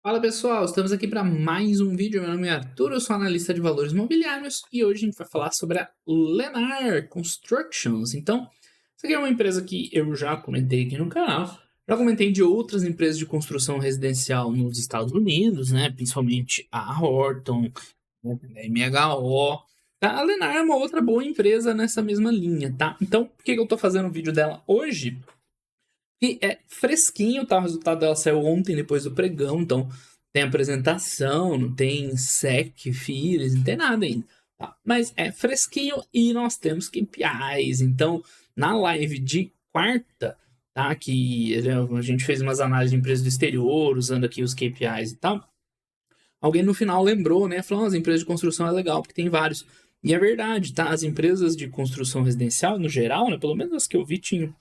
Fala pessoal, estamos aqui para mais um vídeo. Meu nome é Arthur, eu sou analista de valores imobiliários e hoje a gente vai falar sobre a Lennar Constructions. Então, essa aqui é uma empresa que eu já comentei aqui no canal, já comentei de outras empresas de construção residencial nos Estados Unidos, né? Principalmente a Horton, né, a MHO. Tá? A Lennar é uma outra boa empresa nessa mesma linha, tá? Então, por que eu tô fazendo o vídeo dela hoje? E é fresquinho, tá? O resultado dela saiu ontem, depois do pregão, então tem apresentação, não tem SEC, FIRES, não tem nada ainda. Tá? Mas é fresquinho e nós temos KPIs. Então, na live de quarta, tá? Que a gente fez umas análises de empresas do exterior, usando aqui os KPIs e tal. Alguém no final lembrou, né? Falou, as empresas de construção é legal, porque tem vários. E é verdade, tá? As empresas de construção residencial, no geral, né? Pelo menos as que eu vi, tinham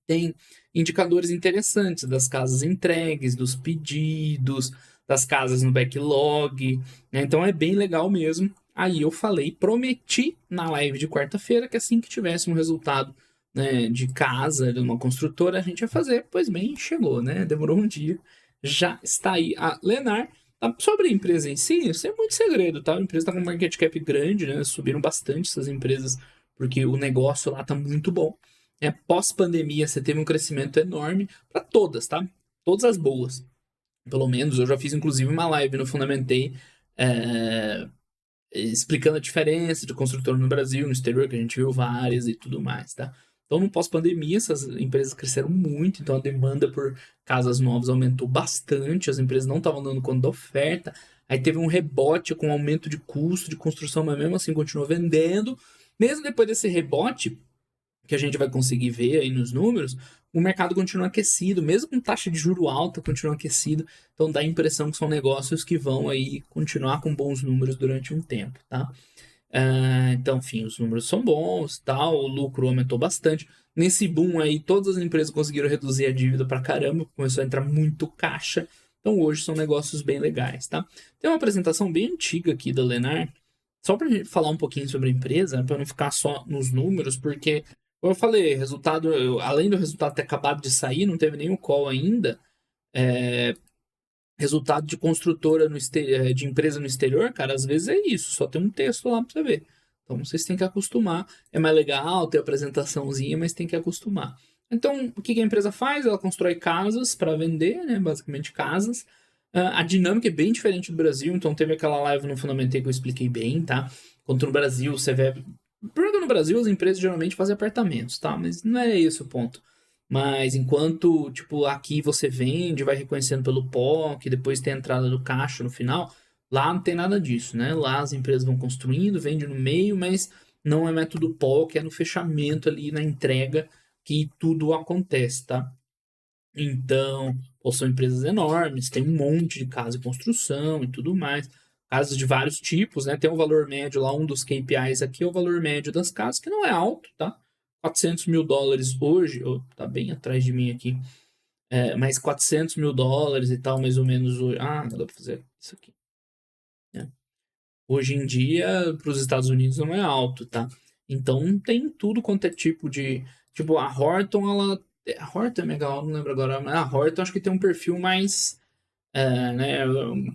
tem indicadores interessantes das casas entregues, dos pedidos, das casas no backlog, né? Então é bem legal mesmo. Aí eu falei, prometi na live de quarta-feira que assim que tivesse um resultado, né, de casa, de uma construtora, a gente ia fazer. Pois bem, chegou, né? Demorou um dia. Já está aí a Lennar. Sobre a empresa em si, isso é muito segredo, tá? A empresa está com um market cap grande, né? Subiram bastante essas empresas, porque o negócio lá está muito bom. Pós-pandemia, você teve um crescimento enorme para todas, tá? Todas as boas. Pelo menos, eu já fiz inclusive uma live no Fundamentei explicando a diferença de construtor no Brasil, no exterior, que a gente viu várias e tudo mais, tá? Então, no pós-pandemia, essas empresas cresceram muito, então a demanda por casas novas aumentou bastante, as empresas não estavam dando conta da oferta, aí teve um rebote com aumento de custo de construção, mas mesmo assim continuou vendendo. Mesmo depois desse rebote, que a gente vai conseguir ver aí nos números, o mercado continua aquecido, mesmo com taxa de juro alta, continua aquecido. Então dá a impressão que são negócios que vão aí continuar com bons números durante um tempo, tá? Então, enfim, os números são bons, tal, o lucro aumentou bastante. Nesse boom aí, todas as empresas conseguiram reduzir a dívida pra caramba, começou a entrar muito caixa. Então hoje são negócios bem legais, tá? Tem uma apresentação bem antiga aqui da Lennar, só para falar um pouquinho sobre a empresa, para não ficar só nos números, porque, como eu falei, resultado, além do resultado ter acabado de sair, não teve nenhum call ainda. Resultado de construtora de empresa no exterior, cara, às vezes é isso, só tem um texto lá para você ver. Então vocês têm que acostumar. É mais legal ter apresentaçãozinha, mas tem que acostumar. Então, o que a empresa faz? Ela constrói casas para vender, né? Basicamente casas. A dinâmica é bem diferente do Brasil, então teve aquela live no Fundamentei que eu expliquei bem, tá? Quanto no Brasil, você vê. Porque no Brasil as empresas geralmente fazem apartamentos, tá? Mas não é esse o ponto. Mas enquanto, tipo, aqui você vende, vai reconhecendo pelo POC, depois tem a entrada do caixa no final, lá não tem nada disso, né? Lá as empresas vão construindo, vende no meio, mas não é método POC, é no fechamento ali, na entrega, que tudo acontece, tá? Então, pô, são empresas enormes, tem um monte de casa de construção e tudo mais. Casas de vários tipos, né? Tem um valor médio lá, um dos KPIs aqui é o valor médio das casas, que não é alto, tá? US$ 400 mil hoje, oh, tá bem atrás de mim aqui, mas US$ 400 mil e tal, mais ou menos hoje. Ah, não dá pra fazer isso aqui, né? Hoje em dia, para os Estados Unidos não é alto, tá? Então tem tudo quanto é tipo de. Tipo, a Horton, ela. A Horton é legal, não lembro agora, mas a Horton acho que tem um perfil mais. Né,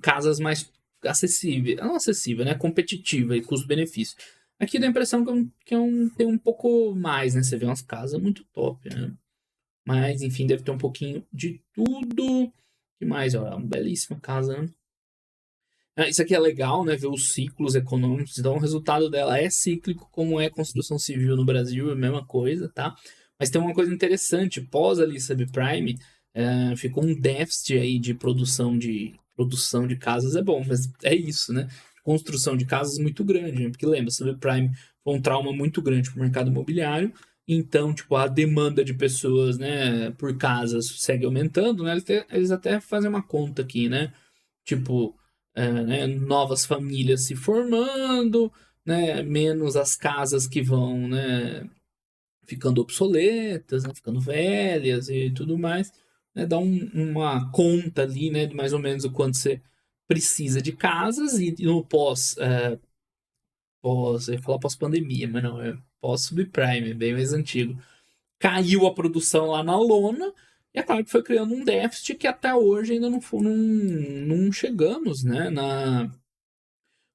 casas mais acessíveis. Não acessível, né? Competitiva e custo-benefício. Aqui dá a impressão tem um pouco mais, né? Você vê umas casas muito top, né? Mas, enfim, deve ter um pouquinho de tudo. O que mais? Ó, é uma belíssima casa, né? Isso aqui é legal, né? Ver os ciclos econômicos. Então, o resultado dela é cíclico, como é a construção civil no Brasil, é a mesma coisa, tá? Mas tem uma coisa interessante: pós ali subprime, ficou um déficit aí de produção de casas, é bom, mas é isso, né? Construção de casas muito grande, né? Porque lembra, subprime foi um trauma muito grande para o mercado imobiliário. Então, tipo, a demanda de pessoas, né, por casas segue aumentando, né? Eles até fazem uma conta aqui, né? Tipo, né, novas famílias se formando, né, menos as casas que vão, né, ficando obsoletas, né, ficando velhas e tudo mais, né, dá uma conta ali, né, de mais ou menos o quanto você precisa de casas e no eu ia falar pós-pandemia, mas não, é pós-subprime, é bem mais antigo. Caiu a produção lá na lona, E é claro que foi criando um déficit que até hoje ainda não chegamos, né,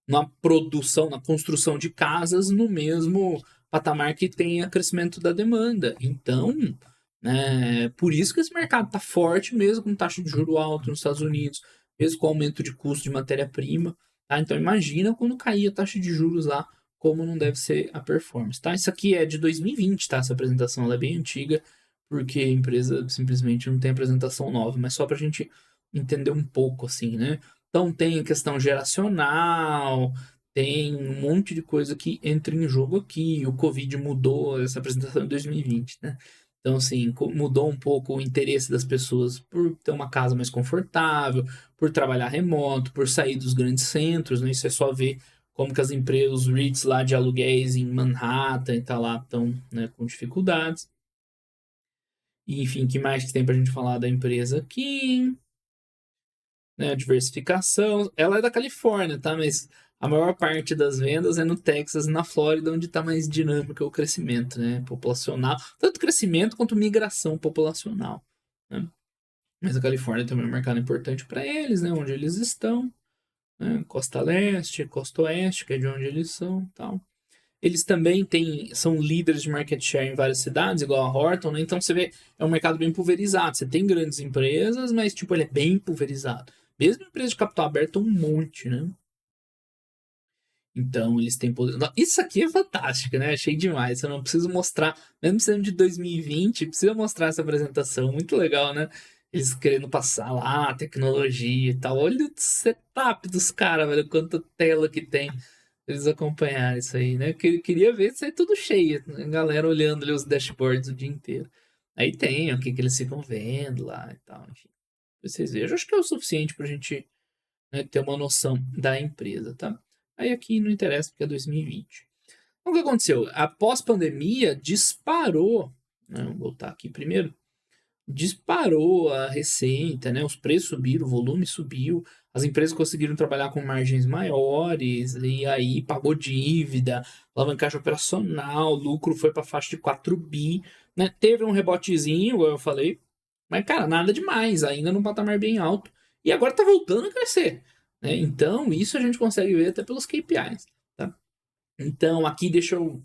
na produção, na construção de casas no mesmo patamar que tem o crescimento da demanda. Então, por isso que esse mercado está forte, mesmo com taxa de juro alto nos Estados Unidos, mesmo com aumento de custo de matéria-prima. Tá? Então, imagina quando cair a taxa de juros lá, como não deve ser a performance. Tá? Isso aqui é de 2020, tá? Essa apresentação ela é bem antiga, porque a empresa simplesmente não tem apresentação nova, mas só para a gente entender um pouco, assim, né? Então tem a questão geracional, tem um monte de coisa que entra em jogo aqui. O Covid mudou essa apresentação em 2020, né? Então, assim, mudou um pouco o interesse das pessoas por ter uma casa mais confortável, por trabalhar remoto, por sair dos grandes centros, né? Isso é só ver como que as empresas, os REITs lá de aluguéis em Manhattan e tal lá estão, né, com dificuldades. E, enfim, que mais que tem pra gente falar da empresa aqui? Né, diversificação. Ela é da Califórnia, tá? Mas a maior parte das vendas é no Texas e na Flórida, onde está mais dinâmico o crescimento, né? Populacional. Tanto crescimento quanto migração populacional, né? Mas a Califórnia também é um mercado importante para eles, né? Onde eles estão, né? Costa Leste, Costa Oeste, que é de onde eles são, tal. Eles também são líderes de market share em várias cidades, igual a Horton, né? Então você vê, é um mercado bem pulverizado. Você tem grandes empresas, mas tipo, ele é bem pulverizado. Mesmo empresa de capital aberto, um monte, né? Então eles têm poder. Isso aqui é fantástico, né? Achei demais. Eu não preciso mostrar, mesmo sendo de 2020, precisa mostrar essa apresentação. Muito legal, né? Eles querendo passar lá, tecnologia e tal. Olha o setup dos caras, velho. Quanta tela que tem. Eles acompanharem isso aí, né? Queria ver isso aí tudo cheio, né? Galera olhando ali os dashboards o dia inteiro. Aí tem o que eles ficam vendo lá e tal, enfim. Vocês vejam, acho que é o suficiente pra gente, né, ter uma noção da empresa, tá? Aí aqui não interessa porque é 2020. Então, o que aconteceu? Após pandemia, disparou, né? Vou voltar aqui primeiro, disparou a receita, né? Os preços subiram, o volume subiu, as empresas conseguiram trabalhar com margens maiores, e aí pagou dívida, alavancagem operacional, lucro foi para a faixa de 4 bi, né? Teve um rebotezinho, como eu falei, mas, cara, nada demais, ainda num patamar bem alto, e agora tá voltando a crescer, né? Então, isso a gente consegue ver até pelos KPIs, tá? Então, aqui deixa eu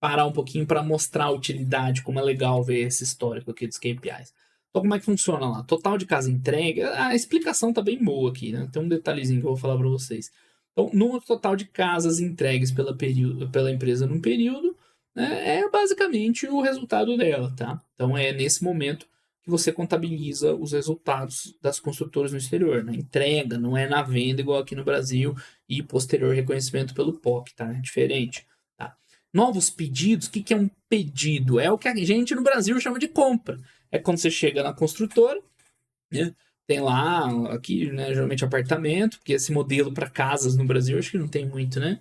parar um pouquinho para mostrar a utilidade, como é legal ver esse histórico aqui dos KPIs. Então, como é que funciona lá? Total de casa entregue, a explicação tá bem boa aqui, né? Tem um detalhezinho que eu vou falar para vocês. Então, número total de casas entregues pela empresa num período, né, é basicamente o resultado dela, tá? Então, é nesse momento que você contabiliza os resultados das construtoras no exterior, né? Entrega, não é na venda igual aqui no Brasil e posterior reconhecimento pelo POC, tá? É diferente. Tá? Novos pedidos, o que é um pedido? É o que a gente no Brasil chama de compra. É quando você chega na construtora, né? Tem lá, aqui, né, geralmente apartamento, porque esse modelo para casas no Brasil acho que não tem muito, né?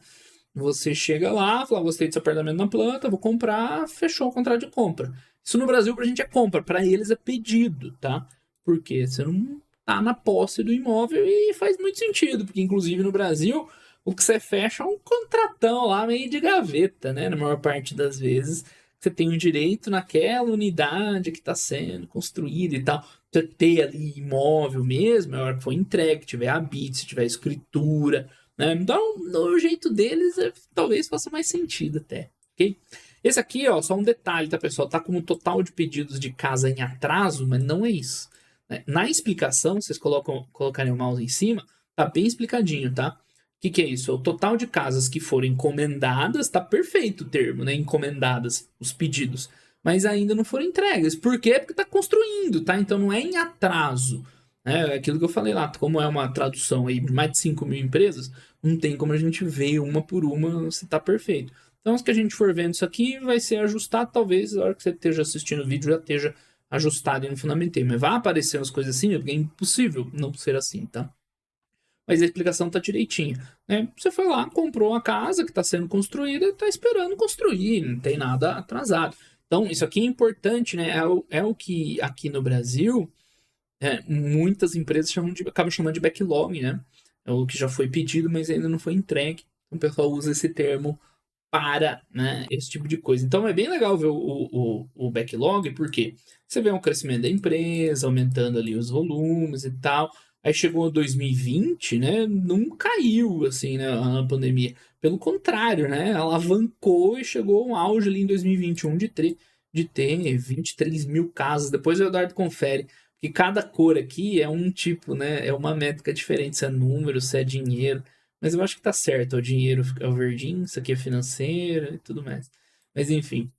Você chega lá, fala, gostei desse apartamento na planta, vou comprar, fechou o contrato de compra. Isso no Brasil pra gente é compra, para eles é pedido, tá? Porque você não tá na posse do imóvel e faz muito sentido, porque inclusive no Brasil o que você fecha é um contratão lá meio de gaveta, né? Na maior parte das vezes você tem um direito naquela unidade que está sendo construída e tal. Você ter ali imóvel mesmo, na hora que for entregue, tiver habite, se tiver escritura, né? Então, no jeito deles, talvez faça mais sentido até, ok? Esse aqui, ó, só um detalhe, tá, pessoal? Tá como total de pedidos de casa em atraso, mas não é isso, né? Na explicação, vocês colocarem o mouse em cima, tá bem explicadinho, tá? O que é isso? É o total de casas que foram encomendadas, tá perfeito o termo, né? Encomendadas, os pedidos, mas ainda não foram entregues. Por quê? Porque tá construindo, tá? Então não é em atraso. É aquilo que eu falei lá, como é uma tradução aí de mais de 5 mil empresas, não tem como a gente ver uma por uma se tá perfeito. Então, se que a gente for vendo isso aqui, vai ser ajustado, talvez na hora que você esteja assistindo o vídeo já esteja ajustado e não fundamentei. Mas vai aparecer umas coisas assim, porque é impossível não ser assim, tá? Mas a explicação tá direitinho, né? Você foi lá, comprou a casa que está sendo construída e está esperando construir, não tem nada atrasado. Então, isso aqui é importante, né? É o que aqui no Brasil muitas empresas acabam chamando de backlog, né? É o que já foi pedido, mas ainda não foi entregue. Então, o pessoal usa esse termo para, né, esse tipo de coisa. Então é bem legal ver o backlog, porque você vê um crescimento da empresa, aumentando ali os volumes e tal. Aí chegou 2020, né, não caiu assim, né, a pandemia. Pelo contrário, né, alavancou e chegou a um auge ali em 2021 de ter 23 mil casos. Depois o Eduardo confere que cada cor aqui é um tipo, né, é uma métrica diferente, se é número, se é dinheiro. Mas eu acho que tá certo, o dinheiro é o verdinho, isso aqui é financeiro e tudo mais. Mas enfim,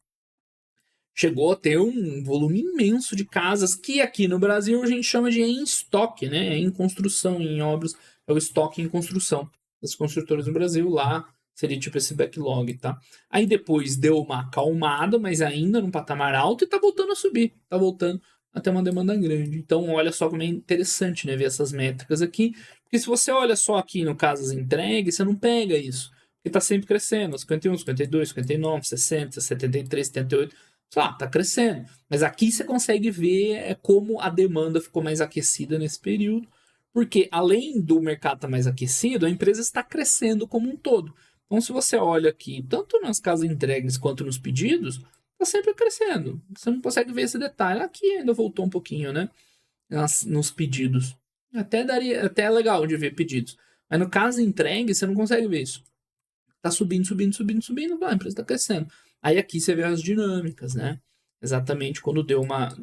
chegou a ter um volume imenso de casas que aqui no Brasil a gente chama de em estoque, né? É em construção, em obras, é o estoque em construção das construtoras no Brasil. Lá seria tipo esse backlog, tá? Aí depois deu uma acalmada, mas ainda num patamar alto e tá voltando a subir, tá voltando até uma demanda grande. Então, olha só como é interessante, né, ver essas métricas aqui, porque se você olha só aqui no casas entregues, você não pega isso, porque tá sempre crescendo, 51, 52, 59, 60, 73, 78, sei lá, tá crescendo. Mas aqui você consegue ver como a demanda ficou mais aquecida nesse período, porque além do mercado estar mais aquecido, a empresa está crescendo como um todo. Então, se você olha aqui, tanto nas casas entregues quanto nos pedidos, está sempre crescendo. Você não consegue ver esse detalhe. Aqui ainda voltou um pouquinho, né? Nos pedidos. Até é legal de ver pedidos. Mas no caso entregue, você não consegue ver isso. Tá subindo, subindo, subindo, subindo, a empresa está crescendo. Aí aqui você vê as dinâmicas, né? Exatamente quando deu uma.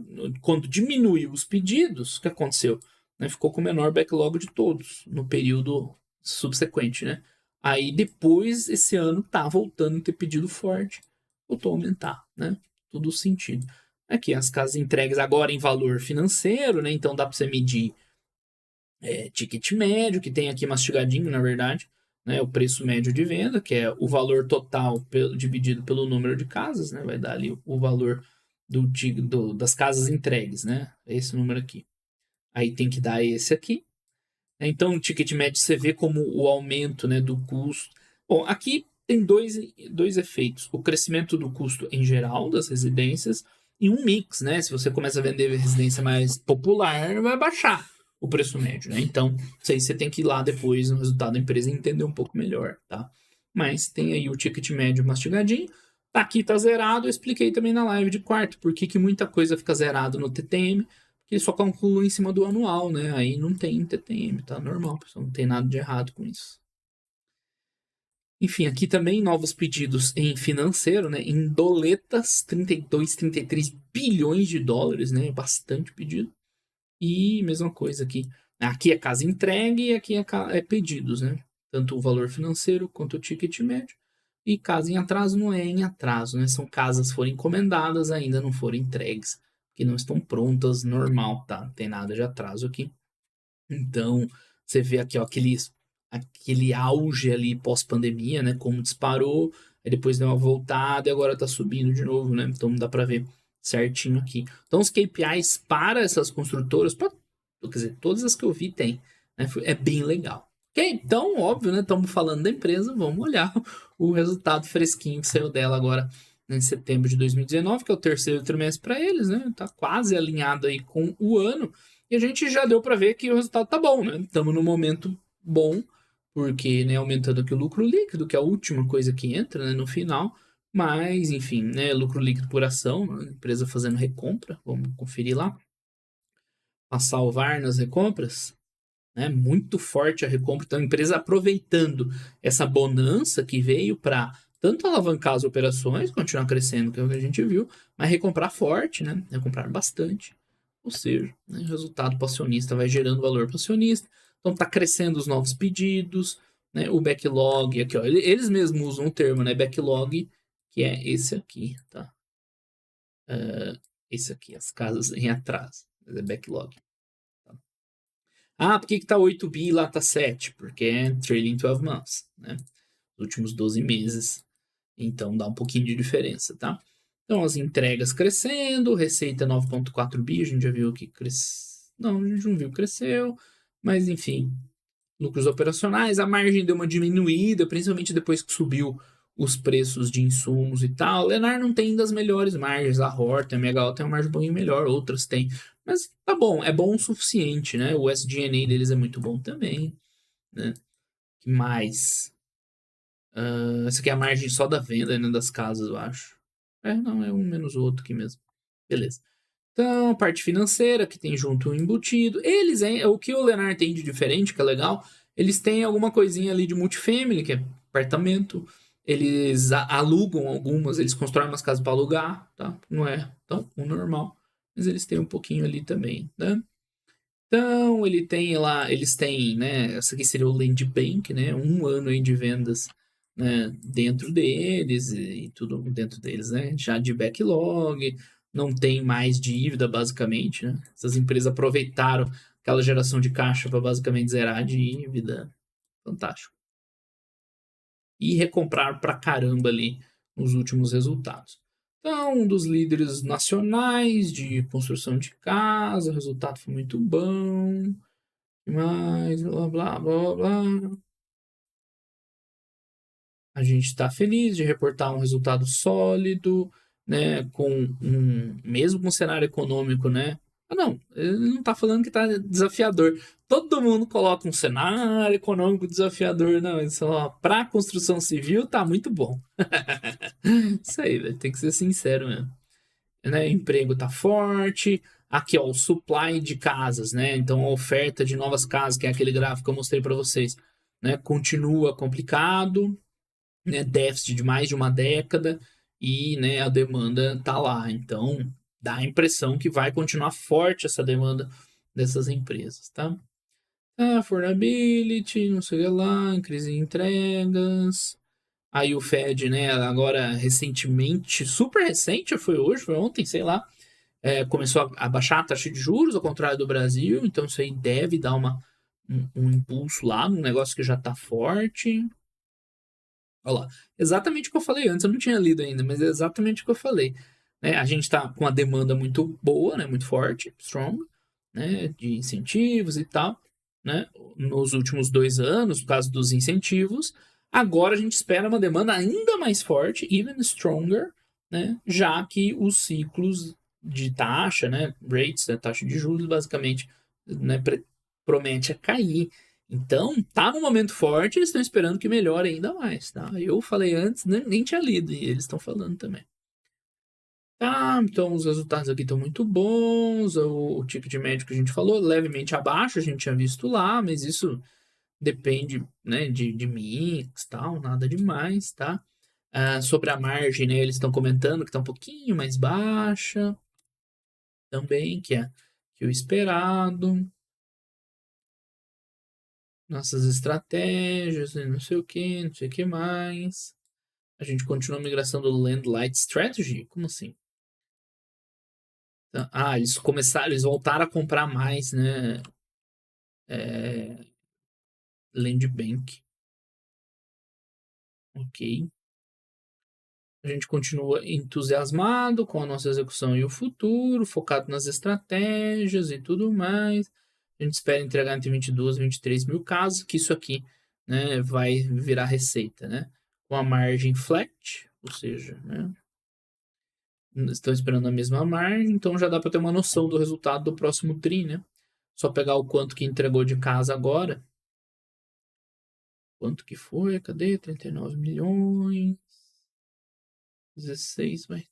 Quando diminuiu os pedidos, o que aconteceu? Né? Ficou com o menor backlog de todos no período subsequente, né? Aí depois, esse ano, tá voltando a ter pedido forte, voltou a aumentar, né? Tudo sentido. Aqui, as casas entregues agora em valor financeiro, né? Então dá para você medir ticket médio, que tem aqui mastigadinho, na verdade, né, o preço médio de venda, que é o valor total dividido pelo número de casas, né, vai dar ali o valor das casas entregues, né, esse número aqui. Aí tem que dar esse aqui. Então, o ticket médio você vê como o aumento, né, do custo. Bom, aqui tem dois efeitos. O crescimento do custo em geral das residências e um mix, né? Se você começa a vender residência mais popular, vai baixar o preço médio, né? Então, isso aí você tem que ir lá depois no resultado da empresa e entender um pouco melhor, tá? Mas tem aí o ticket médio mastigadinho. Tá aqui, tá zerado. Eu expliquei também na live de quarto por que muita coisa fica zerado no TTM, que ele só calcula em cima do anual, né? Aí não tem TTM, tá normal, pessoal. Não tem nada de errado com isso. Enfim, aqui também novos pedidos em financeiro, né? Em doletas, 32, 33 bilhões de dólares, né? Bastante pedido. E mesma coisa aqui. Aqui é casa entregue e aqui é pedidos, né? Tanto o valor financeiro quanto o ticket médio. E casa em atraso não é em atraso, né? São casas que foram encomendadas, ainda não foram entregues, que não estão prontas, normal, tá? Não tem nada de atraso aqui. Então, você vê aqui, ó, aquele auge ali pós-pandemia, né? Como disparou, aí depois deu uma voltada e agora tá subindo de novo, né? Então dá para ver certinho aqui. Então, os KPIs para essas construtoras, quer dizer, todas as que eu vi tem, né? É bem legal. Ok? Então, óbvio, né? Estamos falando da empresa, vamos olhar o resultado fresquinho que saiu dela agora em setembro de 2019, que é o terceiro trimestre para eles, né? Tá quase alinhado aí com o ano. E a gente já deu para ver que o resultado tá bom, né? Estamos num momento bom, porque, né, aumentando aqui o lucro líquido, que é a última coisa que entra, né, no final. Mas, enfim, né, lucro líquido por ação, né, empresa fazendo recompra, vamos conferir lá. A salvar nas recompras, né, muito forte a recompra. Então, a empresa aproveitando essa bonança que veio para tanto alavancar as operações, continuar crescendo, que é o que a gente viu, mas recomprar forte, né? Recomprar bastante. Ou seja, né, o resultado para o acionista vai gerando valor para o acionista. Então está crescendo os novos pedidos, né, o backlog, aqui, ó, eles mesmos usam o termo, né, backlog, que é esse aqui, tá? Esse aqui, as casas em atraso, é backlog. Tá? Ah, por que tá 8 bi e lá tá 7? Porque é trailing 12 months, né? Os últimos 12 meses. Então dá um pouquinho de diferença, tá? Então as entregas crescendo, receita 9,4 bi, a gente já viu que cresceu. Não, a gente não viu, cresceu. Mas enfim, lucros operacionais, a margem deu uma diminuída, principalmente depois que subiu os preços de insumos e tal. Lenar não tem das melhores margens, a Horta, a Megal tem uma margem um pouquinho melhor, outras têm. Mas tá bom, é bom o suficiente, né? O SG&A deles é muito bom também, né? Que mais? Essa aqui é a margem só da venda, né, das casas, eu acho. Não, é um menos o outro aqui mesmo. Beleza. Então, parte financeira, que tem junto o embutido. Eles, hein, o que o Leonardo tem de diferente, que é legal, eles têm alguma coisinha ali de multifamily, que é apartamento. Eles alugam algumas, eles constroem umas casas para alugar, tá? Não é tão o normal, mas eles têm um pouquinho ali também, né? Então, ele tem lá, eles têm, né? Essa aqui seria o Land Bank, né? Um ano aí de vendas, né? Dentro deles e tudo dentro deles, né? Já de backlog, não tem mais dívida, basicamente, né? Essas empresas aproveitaram aquela geração de caixa para basicamente zerar a dívida. Fantástico. E recompraram pra caramba ali nos últimos resultados. Então, um dos líderes nacionais de construção de casa, o resultado foi muito bom. Mas, blá, blá, blá, blá. A gente está feliz de reportar um resultado sólido, né? Mesmo com um cenário econômico, né? Não, ele não está falando que está desafiador. Todo mundo coloca um cenário econômico desafiador, não. Isso, para construção civil tá muito bom. Isso aí, velho, tem que ser sincero mesmo. Né? Emprego tá forte. Aqui, ó, o supply de casas, né? Então, a oferta de novas casas, que é aquele gráfico que eu mostrei para vocês, né? Continua complicado, né? Déficit de mais de uma década e, né, a demanda tá lá. Então, dá a impressão que vai continuar forte essa demanda dessas empresas, tá? Affordability, não sei o que lá, crise de entregas. Aí o Fed, né, agora recentemente, super recente, foi hoje, foi ontem, sei lá, começou a baixar a taxa de juros, ao contrário do Brasil, então isso aí deve dar um impulso lá, num negócio que já está forte. Olha lá, exatamente o que eu falei antes, eu não tinha lido ainda, mas é exatamente o que eu falei. Né? A gente está com a demanda muito boa, né, muito forte, strong, né, de incentivos e tal, né, nos últimos 2 anos, por causa dos incentivos. Agora a gente espera uma demanda ainda mais forte, even stronger, né, já que os ciclos de taxa, né, rates, né, taxa de juros, basicamente, né, promete a cair. Então, tá num momento forte, eles estão esperando que melhore ainda mais, tá? Eu falei antes, nem tinha lido, e eles estão falando também. Tá, então os resultados aqui estão muito bons, o ticket médio que a gente falou, levemente abaixo, a gente tinha visto lá, mas isso depende, né, de mix, tal, nada demais, tá? Sobre a margem, né, eles estão comentando que está um pouquinho mais baixa, também, que o esperado. Nossas estratégias, não sei o que, não sei o que mais. A gente continua a migração do Landlight Strategy? Como assim? Eles começaram, eles voltaram a comprar mais, né? É, Land Bank. Ok. A gente continua entusiasmado com a nossa execução e o futuro, focado nas estratégias e tudo mais. A gente espera entregar entre 22 e 23 mil casos, que isso aqui, né, vai virar receita, né? Com a margem flat, ou seja, né, estão esperando a mesma margem, então já dá para ter uma noção do resultado do próximo TRI, né? Só pegar o quanto que entregou de casa agora. Quanto que foi? Cadê? 39 milhões. 16, vai.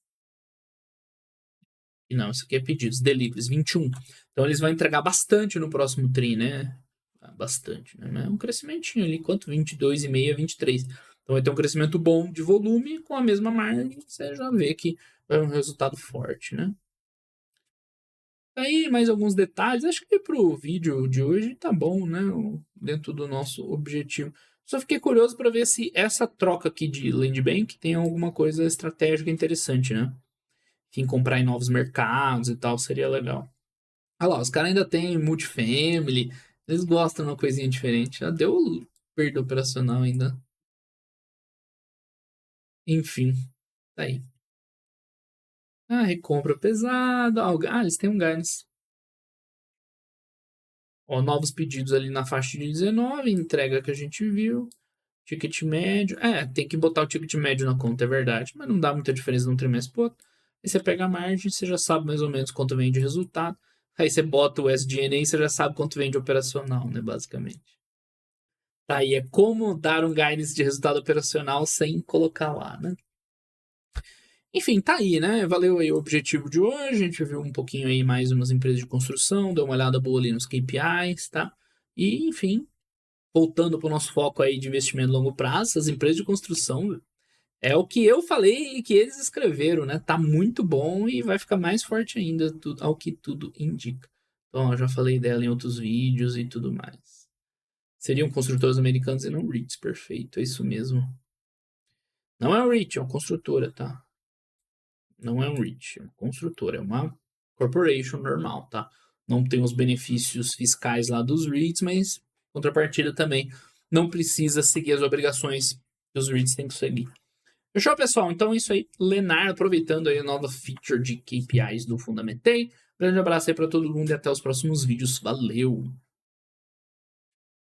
Não, isso aqui é pedidos, deliveries, 21. Então eles vão entregar bastante no próximo TRI, né? Bastante, né? É um crescimentinho ali, quanto? 22,5 a 23. Então vai ter um crescimento bom de volume com a mesma margem, você já vê que vai um resultado forte, né? Aí, mais alguns detalhes. Acho que pro vídeo de hoje tá bom, né? Dentro do nosso objetivo. Só fiquei curioso para ver se essa troca aqui de Land Bank tem alguma coisa estratégica interessante, né? Enfim, comprar em novos mercados e tal, seria legal. Ah lá, os caras ainda têm multifamily. Eles gostam de uma coisinha diferente. Já deu perda operacional ainda. Enfim, tá aí. Recompra pesada. Eles têm um guidance. Ó, novos pedidos ali na faixa de 19, entrega que a gente viu. Ticket médio. Tem que botar o ticket médio na conta, é verdade. Mas não dá muita diferença de um trimestre pro outro. Aí você pega a margem, você já sabe mais ou menos quanto vem de resultado. Aí você bota o SG&A e você já sabe quanto vem de operacional, né? Basicamente. Tá aí, é como dar um guidance de resultado operacional sem colocar lá, né? Enfim, tá aí, né? Valeu aí o objetivo de hoje. A gente viu um pouquinho aí mais umas empresas de construção, deu uma olhada boa ali nos KPIs, tá? E, enfim, voltando para o nosso foco aí de investimento a longo prazo, as empresas de construção é o que eu falei e que eles escreveram, né? Tá muito bom e vai ficar mais forte ainda, ao que tudo indica. Então, eu já falei dela em outros vídeos e tudo mais. Seriam construtores americanos e não REITs, perfeito, é isso mesmo. Não é um REIT, é uma construtora, tá? Não é um REIT, é uma construtora, é uma corporation normal, tá? Não tem os benefícios fiscais lá dos REITs, mas contrapartida também não precisa seguir as obrigações que os REITs têm que seguir. Fechou, pessoal? Então é isso aí. Leonardo, aproveitando aí a nova feature de KPIs do Fundamentei. Grande abraço aí para todo mundo e até os próximos vídeos. Valeu!